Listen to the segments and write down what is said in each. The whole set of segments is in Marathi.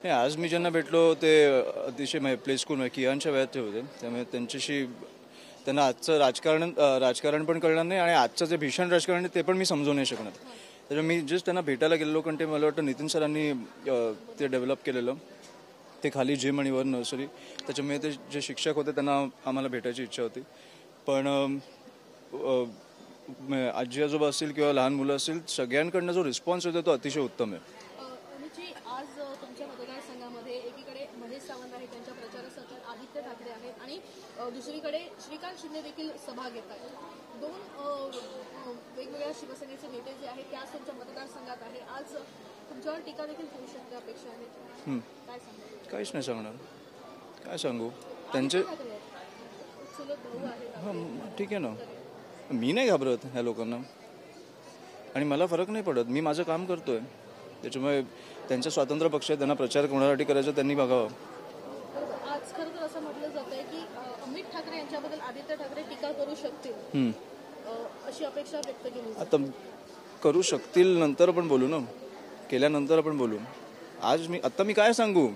नाही, आज मी ज्यांना भेटलो ते अतिशय प्ले स्कूल कियांच्या वयाचे होते, त्यामुळे त्यांच्याशी त्यांना आजचं राजकारण पण कळणार नाही आणि आजचं जे भीषण राजकारण आहे ते पण मी समजू नाही शकणार. त्याच्यामुळे मी जस्ट त्यांना भेटायला गेलेलो, कारण ते मला वाटतं नितीन सरांनी ते डेव्हलप केलेलं, ते खाली जिम आणि वर नर्सरी. त्याच्यामुळे ते जे शिक्षक होते त्यांना आम्हाला भेटायची इच्छा होती. पण आजी आजोबा असतील किंवा लहान मुलं असतील, सगळ्यांकडनं जो रिस्पॉन्स होतो तो अतिशय उत्तम आहे. आज तुमच्या मतदारसंघामध्ये एकीकडे महेश सावंत आहेत, त्यांच्या प्रचारासाठी आदित्य ठाकरे आहेत आणि दुसरीकडे श्रीकांत शिंदे देखील सभा घेत आहेत. दोन वेगवेगळ्या शिवसेनेचे नेते जे आहेत त्याच तुमच्या मतदारसंघात आहे. आज तुमच्यावर टीका देखील होऊ शकते, अपेक्षा आहे. काय सांगू? काहीच नाही सांगणार. काय सांगू? त्यांचे ठीक आहे ना, मी नाही घाबरत ह्या लोकांना आणि मला फरक नाही पडत. मी माझं काम करतोय, त्याच्यामुळे त्यांचं स्वातंत्र्य पक्ष आहे, त्यांना प्रचार कोणासाठी करायचा त्यांनी बघावं. आज खरं तर असं म्हटलं जात आहे की अमित ठाकरे यांच्याबद्दल आदित्य ठाकरे टीका करू शकतील, अशी अपेक्षा व्यक्त केली. आता करू शकतील, नंतर आपण बोलू ना, केल्यानंतर आपण बोलू. आता मी काय सांगू?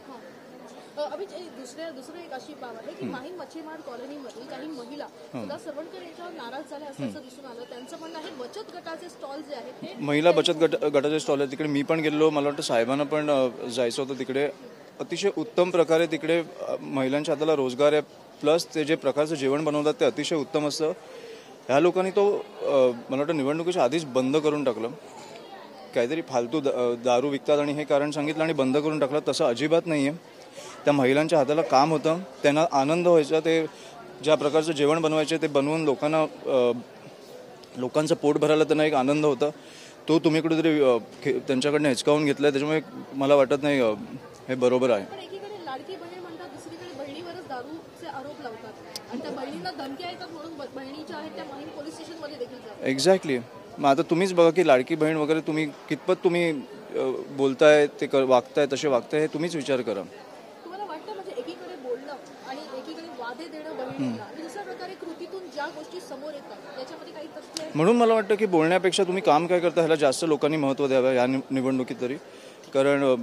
दुसरं एक अशी बाब आहे की माहीम मच्छीमार कॉलनीमधील काही महिला सुद्धा सरवणकर यांच्यावर नाराज झाल्या असल्याचं दिसून आलं. त्यांचं म्हणणं आहे बचत गटाचे स्टॉल जे आहेत ते महिला बचत गटाचे स्टॉल आहेत, तिकडे मी पण गेलेलो. मला वाटतं साहेबांना पण जायचं होतं. तिकडे अतिशय उत्तम प्रकारे तिकडे महिलांच्या हाताला रोजगार आहे, प्लस ते जे प्रकारचं जेवण बनवतात ते अतिशय उत्तम असतं. ह्या लोकांनी तो मला वाटतं निवडणुकीच्या आधीच बंद करून टाकलं. काहीतरी फालतू दारू विकतात आणि हे कारण सांगितलं आणि बंद करून टाकलं. तसं अजिबात नाही आहे. त्या महिलांच्या हाताला काम होतं, त्यांना आनंद व्हायचा. ते ज्या प्रकारचं जेवण बनवायचे ते बनवून लोकांचं पोट भरायला त्यांना एक आनंद होता. तो तुम्ही कुठेतरी त्यांच्याकडनं हिचकावून घेतला. त्याच्यामुळे मला वाटत नाही हे बरोबर आहे. एकीकडे लाडकी बहीण म्हणतात, दुसरीकडे बहिणीवरच दारूचे आरोप लावतात आणि त्या बहिणींना धमक्या येतात म्हणून बहिणीच्या आहेत त्या माहीम पोलीस स्टेशनमध्ये देखील जातात. एक्झॅक्टली. मग आता तुम्हीच बघा की लाडकी बहीण वगैरे तुम्ही कितपत तुम्ही बोलताय, ते वागताय, तसे वागताय, हे तुम्हीच विचार करा. तुम्हाला वाटतं म्हणजे एकीकडे बोलणं आणि एकीकडे वादे देणं बहिणींना आणि दुसऱ्या प्रकारे कृतीतून ज्या गोष्टी समोर येतात त्याच्यामध्ये काही तथ्य आहे? म्हणून मला वाटतं की बोलण्यापेक्षा तुम्ही काम काय करता ह्याला जास्त लोकांनी महत्त्व द्यावं या निवडणुकीत तरी. कारण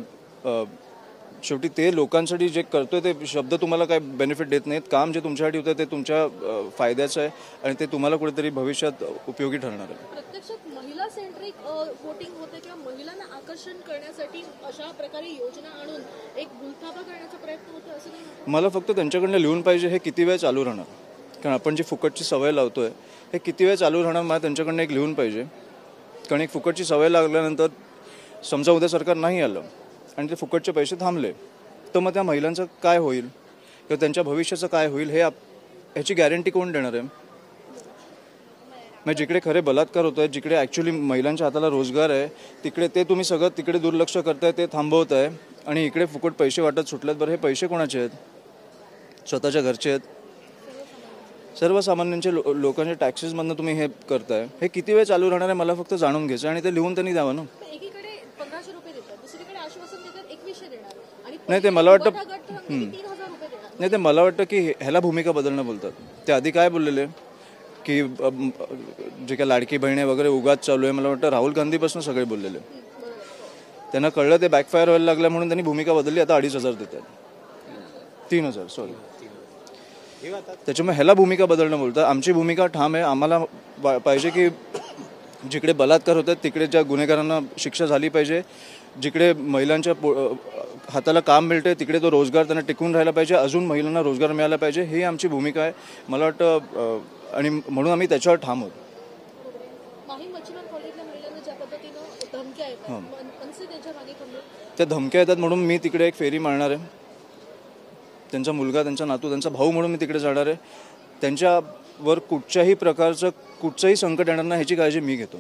शेवटी ते लोकांसाठी जे करतोय ते शब्द तुम्हाला काय बेनिफिट देत नाहीत. काम जे तुमच्यासाठी होतं ते तुमच्या फायद्याचं आहे आणि ते तुम्हाला कुठेतरी भविष्यात उपयोगी ठरणार आहे. प्रत्यक्षात महिला सेंट्रिक वोटिंग होते किंवा महिलांना आकर्षण करण्यासाठी अशा प्रकारे योजना आणून एक भूलथापा करण्याचा प्रयत्न होतो असं नाही? मला फक्त त्यांच्याकडनं लिहून पाहिजे हे किती वेळ चालू राहणार. कारण आपण जी फुकटची सवय लावतोय हे किती वेळ चालू राहणार, मला त्यांच्याकडनं एक लिहून पाहिजे. कारण एक फुकटची सवय लागल्यानंतर समजा उद्या सरकार नाही आलं आणि ते फुकटचे पैसे थांबले तर मग त्या महिलांचं काय होईल किंवा त्यांच्या भविष्याचं काय होईल ह्याची गॅरंटी कोण देणार आहे? मग जिकडे खरे बलात्कार होत आहेत, जिकडे ॲक्च्युली महिलांच्या हाताला रोजगार आहे, तिकडे ते तुम्ही सगळं तिकडे दुर्लक्ष करताय, ते थांबवत आहे आणि इकडे फुकट पैसे वाटत सुटलेत. बरं, हे पैसे कोणाचे आहेत? स्वतःच्या घरचे आहेत, सर्वसामान्यांचे लोकांच्या टॅक्सेसमधनं तुम्ही हे करताय. हे किती वेळ चालू राहणार आहे मला फक्त जाणून घ्यायचं आणि ते लिहून त्यांनी द्यावं ना. एकीकडे 1500 रुपये देतात, दुसरीकडे आश्वासन देतात 2100 देणार आणि नाही, ते मला वाटतं 3000 रुपये देणार. नाही, ते मला वाटतं की ह्याला भूमिका बदलणं बोलतात. ते आधी काय बोललेले की जे काय लाडकी बहिणी वगैरे उगाच चालू आहे, मला वाटतं राहुल गांधीपासून सगळे बोललेले. त्यांना कळलं ते बॅकफायर व्हायला लागलं म्हणून त्यांनी भूमिका बदलली. आता 2500 देतात, 3000 सॉरी. त्याच्यामुळे ह्याला भूमिका बदलणं बोलतात. आमची भूमिका ठाम आहे. आम्हाला पाहिजे की जिकडे बलात्कार होतात तिकडे ज्या गुन्हेगारांना शिक्षा झाली पाहिजे, जिकडे महिलांच्या हाताला काम मिळते तिकडे तो रोजगार त्यांना टिकून राहायला पाहिजे, अजून महिलांना रोजगार मिळाला पाहिजे, ही आमची भूमिका आहे मला वाटतं. आणि म्हणून आम्ही त्याच्यावर ठाम आहोत. त्या धमक्या येतात म्हणून मी तिकडे एक फेरी मारणार आहे. त्यांचा मुलगा, त्यांचा नातू, त्यांचा भाऊ म्हणून मी तिकडे जाणार आहे. त्यांच्यावर कुठच्याही प्रकारचं कुठचंही संकट येणार नाही ह्याची काळजी मी घेतो.